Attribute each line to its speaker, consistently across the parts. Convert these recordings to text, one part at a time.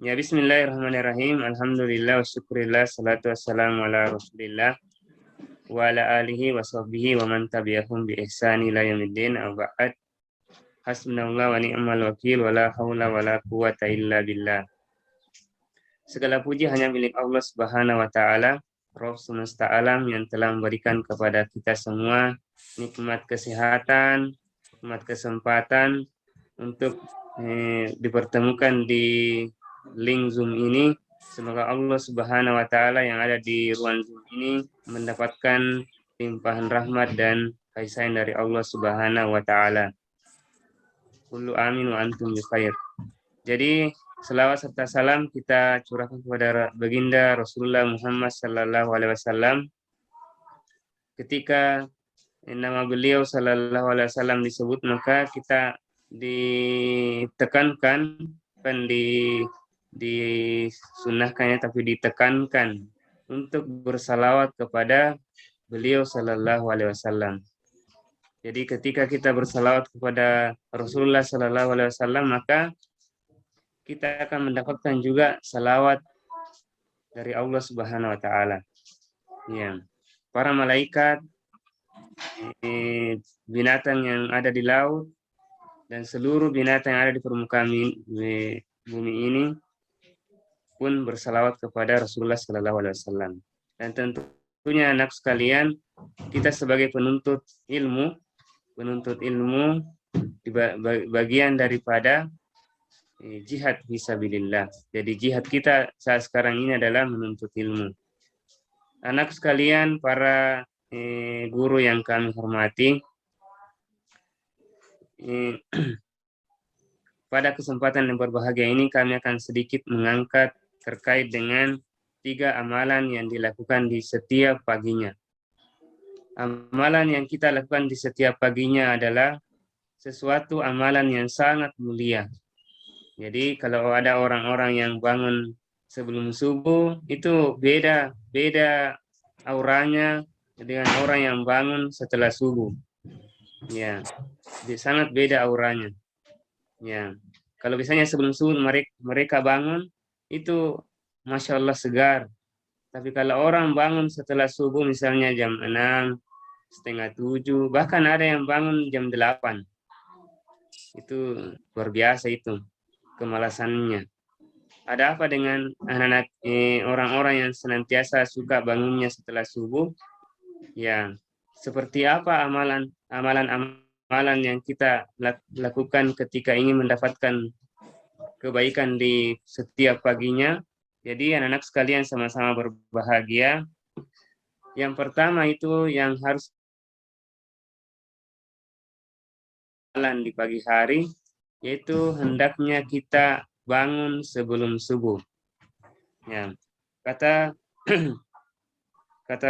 Speaker 1: Ya, bismillahirrahmanirrahim. Alhamdulillah wa syukurillah, salatu wassalamu ala rasulillah wa ala alihi wa sahbihi wa man tabi'ahum bi ihsani ila yaumiddin. Ba'd. Hasbunallah wa ni'mal wakil wa la haula wa la quwata illa billah. Segala puji hanya milik Allah Subhanahu wa taala, Rabb semesta alam yang telah memberikan kepada kita semua nikmat kesehatan, nikmat kesempatan untuk dipertemukan di link Zoom ini. Semoga Allah Subhanahu wa taala yang ada di ruang Zoom ini mendapatkan limpahan rahmat dan kasih sayang dari Allah Subhanahu wa taala. Kullu amin wa antum bi khair. Jadi selawat serta salam kita curahkan kepada baginda Rasulullah Muhammad sallallahu alaihi wasallam. Ketika nama beliau sallallahu alaihi wasallam disebut, maka kita ditekankan, bukan disunahkannya, tapi ditekankan untuk bersalawat kepada beliau sallallahu alaihi wasallam. Jadi ketika kita bersalawat kepada Rasulullah sallallahu alaihi wasallam, maka kita akan mendapatkan juga salawat dari Allah Subhanahu wa taala. Ya. Para malaikat, binatang yang ada di laut, dan seluruh binatang yang ada di permukaan bumi ini pun bersalawat kepada Rasulullah sallallahu alaihi wasallam. Dan tentunya anak sekalian, kita sebagai penuntut ilmu di bagian daripada jihad fisabilillah. Jadi jihad kita saat sekarang ini adalah menuntut ilmu. Anak sekalian, para guru yang kami hormati, pada kesempatan yang berbahagia ini kami akan sedikit mengangkat terkait dengan 3 amalan yang dilakukan di setiap paginya. Amalan yang kita lakukan di setiap paginya adalah sesuatu amalan yang sangat mulia. Jadi kalau ada orang-orang yang bangun sebelum subuh, itu beda auranya dengan orang yang bangun setelah subuh. Ya, sangat beda auranya. Ya, kalau misalnya sebelum subuh mereka bangun, itu Masya Allah segar. Tapi kalau orang bangun setelah subuh, misalnya jam 6, setengah 7, bahkan ada yang bangun jam 8. Itu luar biasa itu kemalasannya. Ada apa dengan anak-anak orang-orang yang senantiasa suka bangunnya setelah subuh? Ya, seperti apa amalan yang kita lakukan ketika ingin mendapatkan kebaikan di setiap paginya? Jadi anak-anak sekalian sama-sama berbahagia. Yang pertama itu yang harus di pagi hari, yaitu hendaknya kita bangun sebelum subuh. Ya, kata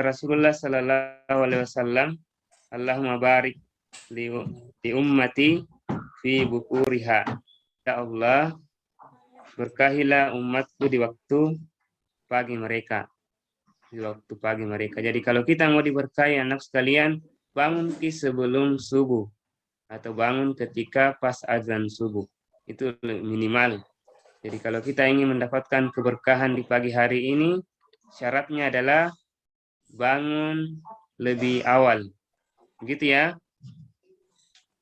Speaker 1: Rasulullah sallallahu alaihi wasallam, Allahumma barik li ummati fi bukuriha. Ya Allah, berkahilah umatku di waktu pagi mereka. Jadi kalau kita mau diberkahi anak sekalian, bangun sebelum subuh atau bangun ketika pas azan subuh. Itu minimal. Jadi kalau kita ingin mendapatkan keberkahan di pagi hari ini, syaratnya adalah bangun lebih awal. Begitu ya.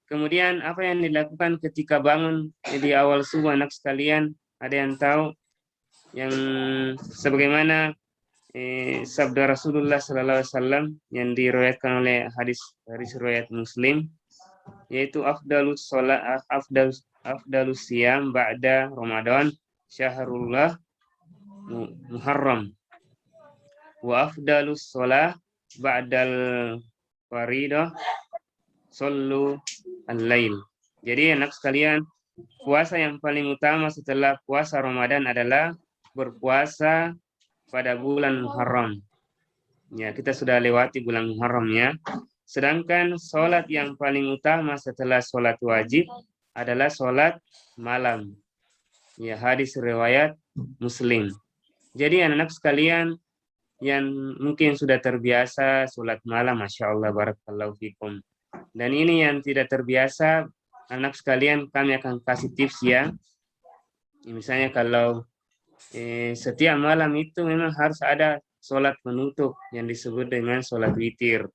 Speaker 1: Kemudian apa yang dilakukan ketika bangun di awal subuh anak sekalian? Ada yang tahu? Yang sebagaimana sabda Rasulullah sallallahu alaihi wasallam yang diriwayatkan oleh hadis riwayat Muslim, yaitu afdalus siyam ba'da Ramadan syahrullah Muharram wa afdalus shalah ba'dal faridah sallu al-lail. Jadi anak sekalian, puasa yang paling utama setelah puasa Ramadan adalah berpuasa pada bulan Muharram. Ya, kita sudah lewati bulan Muharram ya. Sedangkan sholat yang paling utama setelah sholat wajib adalah sholat malam. Ya, hadis riwayat Muslim. Jadi anak-anak sekalian yang mungkin sudah terbiasa sholat malam, Masya Allah, barakallahu fikum. Dan ini yang tidak terbiasa, anak sekalian kami akan kasih tips ya. Misalnya kalau setiap malam itu memang harus ada sholat penutup yang disebut dengan sholat witir.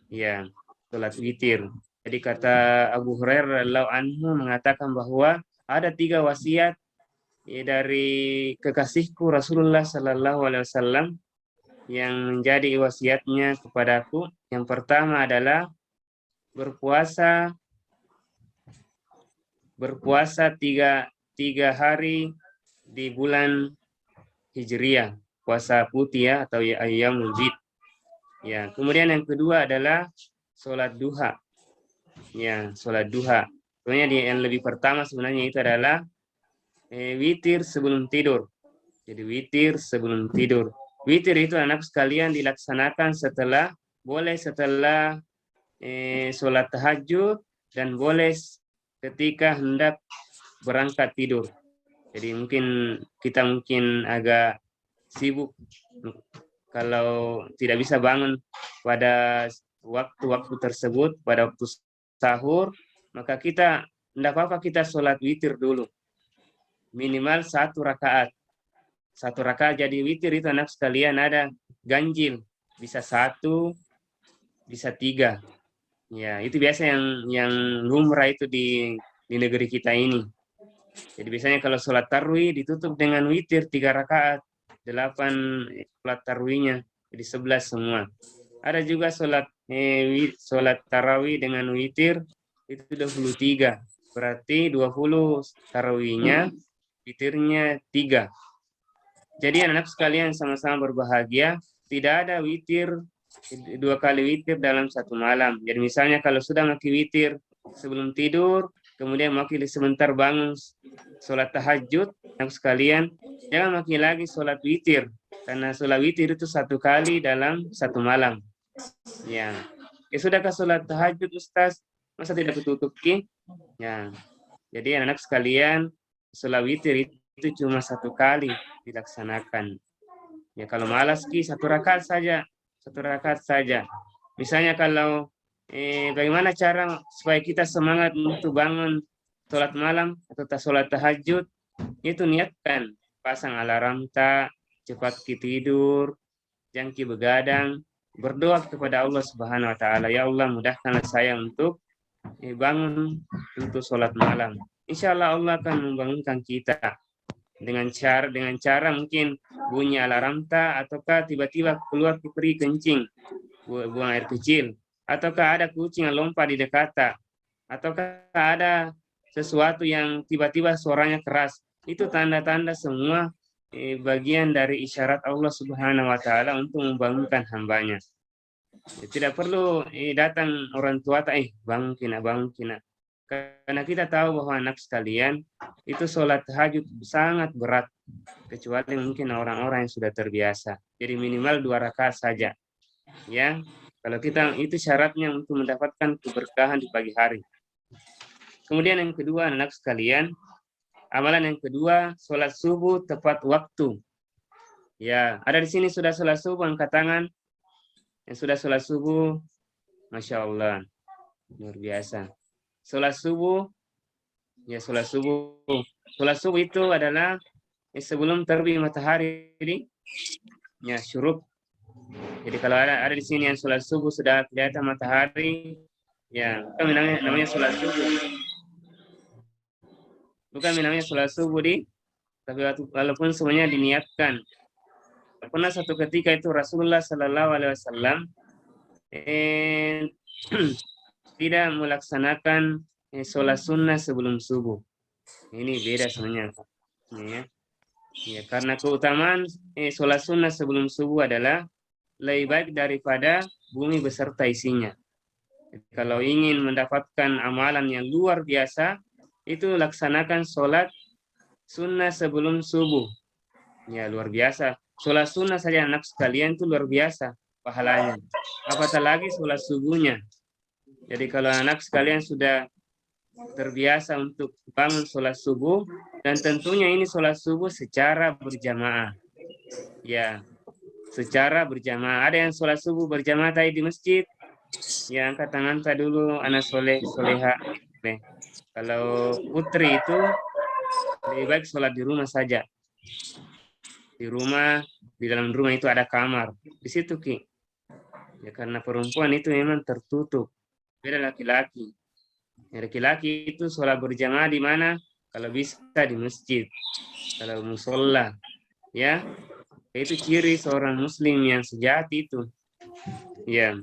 Speaker 1: Ya, sholat witir. Jadi kata Abu Hurairah radhiyallahu anhu mengatakan bahwa ada 3 wasiat dari kekasihku Rasulullah Sallallahu Alaihi Wasallam yang menjadi wasiatnya kepadaku. Yang pertama adalah berpuasa tiga hari di bulan Hijriah, puasa putih ya, atau ayyamul bid. Ya, kemudian yang kedua adalah sholat duha. Ya, sholat duha. Sebenarnya yang lebih pertama sebenarnya itu adalah witir sebelum tidur. Jadi witir sebelum tidur. Witir itu anak sekalian dilaksanakan boleh setelah sholat tahajud dan boleh ketika hendak berangkat tidur. Jadi kita mungkin agak sibuk kalau tidak bisa bangun pada waktu-waktu tersebut, pada waktu sahur, maka kita tidak apa-apa kita sholat witir dulu. Minimal 1 rakaat. 1 rakaat jadi witir itu anak sekalian ada ganjil. Bisa 1, bisa 3. Ya, itu biasa yang lumrah itu di negeri kita ini. Jadi biasanya kalau sholat tarwih ditutup dengan witir 3 rakaat. 8 sholat tarwihnya. Jadi 11 semua. Ada juga sholat tarawih dengan witir itu 23. Berarti 20 tarawihnya, witirnya 3. Jadi anak sekalian sama-sama berbahagia. Tidak ada witir 2 kali witir dalam 1 malam. Jadi misalnya kalau sudah maki witir sebelum tidur, kemudian maki sebentar bangun sholat tahajud, anak sekalian jangan maki lagi sholat witir. Karena sholat witir itu 1 kali dalam 1 malam. Ya, sudahkah sholat tahajud Ustaz? Masa tidak tutup ki? Ya, jadi anak sekalian sholat witir itu cuma 1 kali dilaksanakan. Ya kalau malas ki 1 rakaat saja. 1 rakaat saja. Misalnya kalau bagaimana cara supaya kita semangat untuk bangun sholat malam atau sholat tahajud, itu niatkan, pasang alarm tak, cepat tidur, jangan begadang, berdoa kepada Allah Subhanahu wa taala, ya Allah mudahkanlah saya untuk bangun untuk sholat malam. Insya Allah Allah akan membangunkan kita dengan cara mungkin bunyi alarm tak, ataukah tiba-tiba keluar pergi kencing, buang air kecil, ataukah ada kucing yang lompat di dekat, ataukah ada sesuatu yang tiba-tiba suaranya keras. Itu tanda-tanda semua bagian dari isyarat Allah Subhanahu wa taala untuk membangunkan hambanya. Tidak perlu datang orang tua bangun kina. Karena kita tahu bahwa anak sekalian itu sholat tahajud sangat berat, kecuali mungkin orang-orang yang sudah terbiasa. Jadi minimal 2 rakaat saja. Ya, kalau kita itu syaratnya untuk mendapatkan keberkahan di pagi hari. Kemudian yang kedua anak sekalian, amalan yang kedua sholat subuh tepat waktu. Ya, ada di sini sudah sholat subuh, angkat tangan. Yang sudah sholat subuh, Masya Allah, luar biasa. Sholat subuh, ya sholat subuh. Sholat subuh itu adalah sebelum terbit matahari, ya syuruk. Jadi kalau ada di sini yang sholat subuh sudah kelihatan matahari, ya bukan namanya sholat subuh. Bukan namanya sholat subuh tapi walaupun semuanya diniatkan. Pernah satu ketika itu Rasulullah Sallallahu Alaihi Wasallam tidak melaksanakan sholat sunnah sebelum subuh. Ini beda sebenarnya. Ya, karena keutamaan sholat sunnah sebelum subuh adalah lebih baik daripada bumi beserta isinya. Jadi, kalau ingin mendapatkan amalan yang luar biasa, itu laksanakan sholat sunnah sebelum subuh. Ya, luar biasa. Sholat sunnah saja anak sekalian itu luar biasa pahalanya. Apatah lagi sholat subuhnya. Jadi kalau anak sekalian sudah terbiasa untuk bangun sholat subuh, dan tentunya ini sholat subuh secara berjamaah. Ya, secara berjamaah. Ada yang sholat subuh berjamaah tadi di masjid, ya angkat tangan dulu, anak soleha. Kalau putri itu lebih baik sholat di rumah saja. Di rumah, di dalam rumah itu ada kamar. Di situ, Ki. Ya, karena perempuan itu memang tertutup. Beda laki-laki. Ya, laki-laki itu sholat berjamaah di mana? Kalau bisa di masjid. Kalau musola. Ya, itu ciri seorang muslim yang sejati itu. Ya.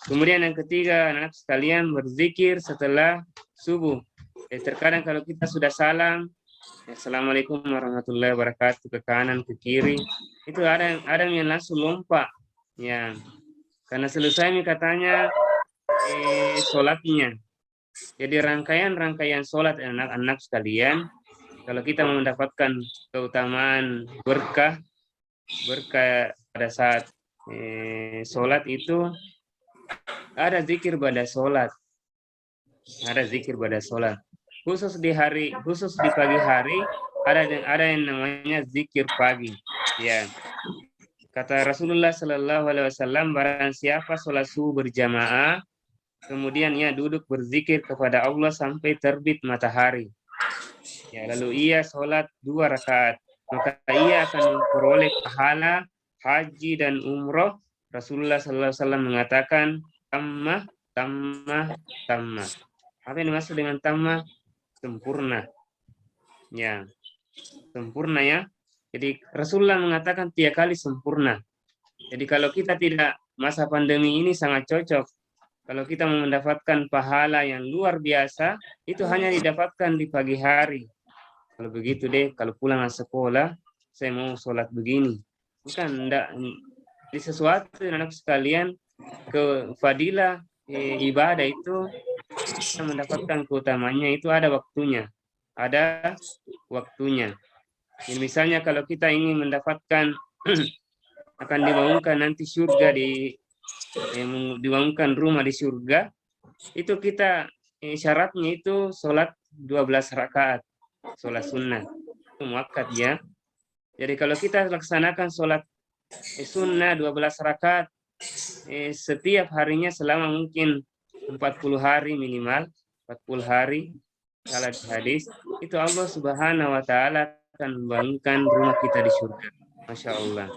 Speaker 1: Kemudian yang ketiga, anak sekalian berzikir setelah subuh. Terkadang kalau kita sudah salam, Assalamualaikum warahmatullahi wabarakatuh, ke kanan, ke kiri, itu ada yang langsung lompat. Ya, karena selesai nih katanya sholatnya. Jadi rangkaian sholat anak-anak sekalian, kalau kita mau mendapatkan keutamaan berkah pada saat sholat itu, ada zikir pada sholat. Ada zikir pada sholat. Khusus di pagi hari, ada yang namanya zikir pagi. Ya. Kata Rasulullah Sallallahu Alaihi Wasallam, barang siapa sholat subuh berjamaah, kemudian ia duduk berzikir kepada Allah sampai terbit matahari. Ya, lalu ia sholat 2 rakaat, maka ia akan memperoleh pahala haji dan umroh. Rasulullah Sallallahu Alaihi Wasallam mengatakan, tammah, tammah, tammah. Apa yang dimaksud dengan tammah? Sempurna. Ya, sempurna ya. Jadi Rasulullah mengatakan 3 kali sempurna. Jadi kalau kita tidak, masa pandemi ini sangat cocok. Kalau kita mau mendapatkan pahala yang luar biasa, itu hanya didapatkan di pagi hari. Kalau begitu deh, kalau pulang sekolah, saya mau sholat begini. Bukan, enggak. Di sesuatu anak sekalian, ke fadilah ibadah itu, kita mendapatkan keutamanya itu ada waktunya. Ada waktunya. Jadi misalnya kalau kita ingin mendapatkan akan dibangunkan nanti surga dibangunkan rumah di surga, itu kita syaratnya itu sholat 12 rakaat, sholat sunnah. Itu muakkad ya. Jadi kalau kita laksanakan sholat sunnah 12 rakaat setiap harinya selama mungkin 40 hari minimal, 40 hari, salah hadis, itu Allah Subhanahu wa Ta'ala akan membangunkan rumah kita di surga. Masya Allah.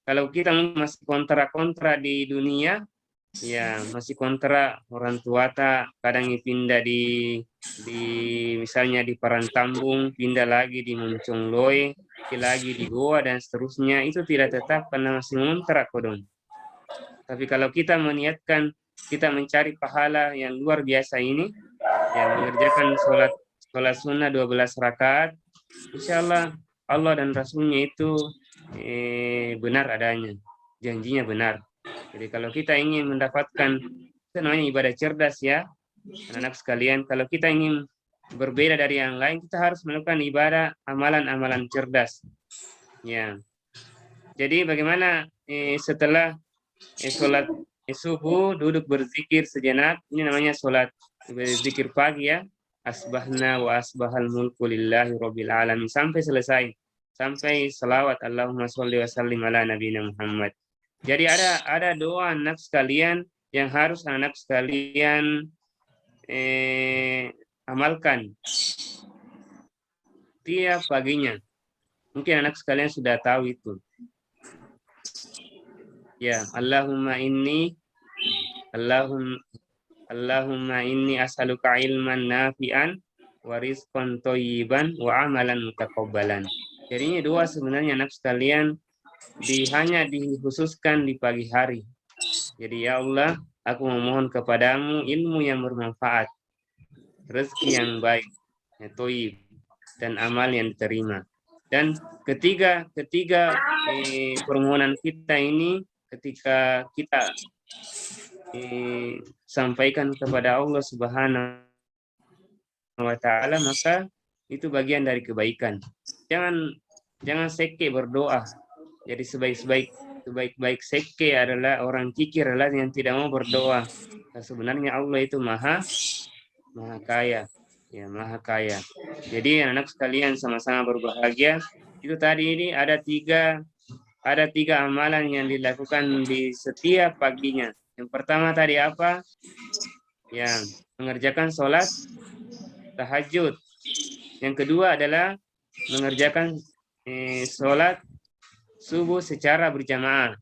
Speaker 1: Kalau kita masih kontra-kontra di dunia, ya masih kontra orang tua tak kadang pindah di misalnya di Parantambung, pindah lagi di Moncongloe, lagi di Goa dan seterusnya, itu tidak tetap karena masih ngontrak kodong. Tapi kalau kita meniatkan kita mencari pahala yang luar biasa ini, yang mengerjakan sholat sunnah 12 rakaat, insya Allah Allah dan Rasulnya itu benar adanya, janjinya benar. Jadi kalau kita ingin mendapatkan, itu namanya ibadah cerdas ya, anak-anak sekalian. Kalau kita ingin berbeda dari yang lain, kita harus melakukan ibadah amalan-amalan cerdas. Ya. Jadi bagaimana setelah sholat subuh duduk berzikir sejenak, ini namanya sholat berzikir pagi ya. Asbahna wa asbahal mulku lillahi rabbil alamin, sampai selesai, sampai salawat Allahumma sholli wa sallim ala nabiyina Muhammad. Jadi ada doa anak sekalian yang harus anak sekalian amalkan tiap paginya. Mungkin anak sekalian sudah tahu itu. Ya, Allahumma inni as'aluka ilman nafi'an wa rizqan thayyiban wa amalan mutaqabbalan. Jadi ini doa sebenarnya anak sekalian hanya dikhususkan di pagi hari. Jadi ya Allah, aku memohon kepadamu ilmu yang bermanfaat, rezeki yang baik, thayyib, dan amal yang diterima. Dan ketiga permohonan kita ini ketika kita sampaikan kepada Allah Subhanahu wa Ta'ala, maka itu bagian dari kebaikan. Jangan seke berdoa. Jadi sebaik-baik seke adalah orang kikir, adalah yang tidak mau berdoa. Nah, sebenarnya Allah itu maha kaya, ya maha kaya. Jadi anak sekalian sama-sama berbahagia. Itu tadi ini ada tiga amalan yang dilakukan di setiap paginya. Yang pertama tadi apa? Yang mengerjakan sholat tahajud. Yang kedua adalah mengerjakan sholat subuh secara berjamaah.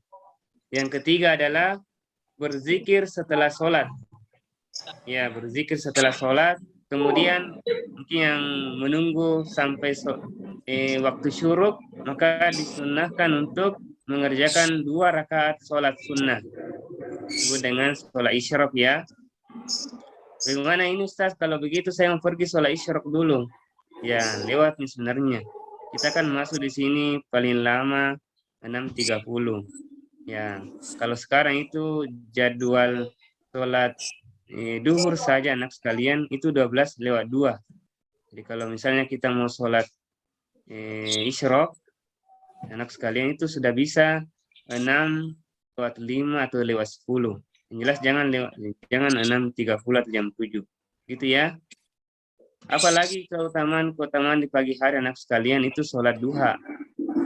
Speaker 1: Yang ketiga adalah berzikir setelah sholat. Ya, berzikir setelah sholat. Kemudian mungkin yang menunggu sampai waktu syuruk, maka disunnahkan untuk mengerjakan 2 rakaat sholat sunnah. Disebut dengan sholat isyraq ya. Bagaimana ini Ustaz? Kalau begitu saya mau pergi sholat isyraq dulu. Ya, lewat nih sebenarnya. Kita kan masuk di sini paling lama 6.30. Ya, kalau sekarang itu jadwal sholat duhur saja anak sekalian itu 12:02. Jadi kalau misalnya kita mau sholat isyraq, anak sekalian itu sudah bisa 6:05 atau lewat 10. Yang jelas jangan 6.30 atau jam 7. Gitu ya. Apalagi keutamaan di pagi hari anak sekalian itu sholat duha.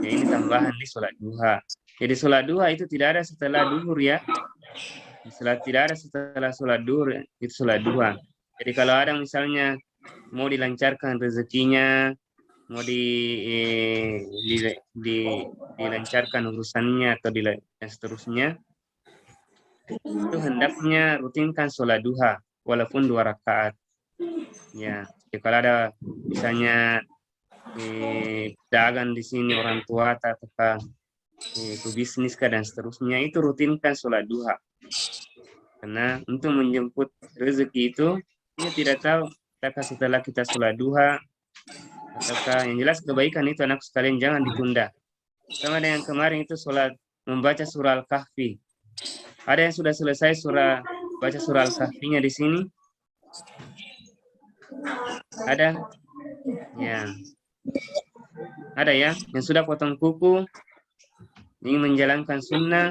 Speaker 1: Ya, ini tambahan di sholat duha. Jadi sholat duha itu tidak ada setelah duhur ya. Tidak ada setelah sholat duhur, itu sholat duha. Jadi kalau ada misalnya mau dilancarkan rezekinya, mau dilancarkan urusannya atau dan seterusnya, itu hendaknya rutinkan sholat duha walaupun 2 rakaat. Ya, jadi kalau ada misalnya dagang di sini orang tua atau bisnis dan seterusnya, itu rutinkan sholat duha. Karena untuk menjemput rezeki itu dia tidak tahu apakah setelah kita sholat duha ataukah, yang jelas kebaikan itu anak sekalian jangan ditunda. Sama dengan kemarin itu sholat membaca surah Al-Kahfi. Ada yang sudah selesai baca surah Al-Kahfinya di sini? Ada? Ya. Ada ya yang sudah potong kuku, ingin menjalankan sunnah.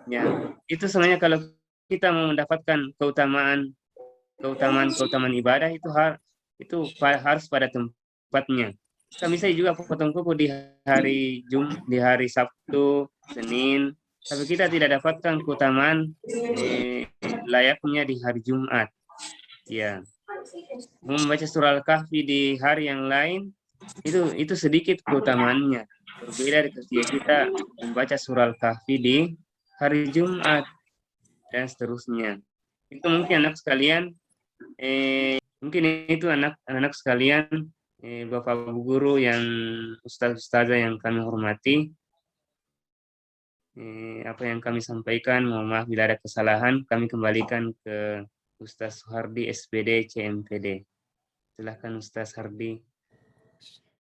Speaker 1: Ya, itu sebenarnya kalau kita mau mendapatkan keutamaan ibadah itu harus pada tempatnya. Kita bisa juga potong kuku di hari Sabtu, Senin, tapi kita tidak dapatkan keutamaan layaknya di hari Jumat. Ya, membaca surah Al-Kahfi di hari yang lain itu sedikit keutamaannya. Berbeda ketika kita membaca surah Al-Kahfi di hari Jumat dan seterusnya. Itu mungkin anak sekalian, anak sekalian, Bapak Guru yang Ustazah yang kami hormati, apa yang kami sampaikan, mohon maaf bila ada kesalahan, kami kembalikan ke Ustaz Suhardi SPD CMPD. Silakan Ustaz Hardi.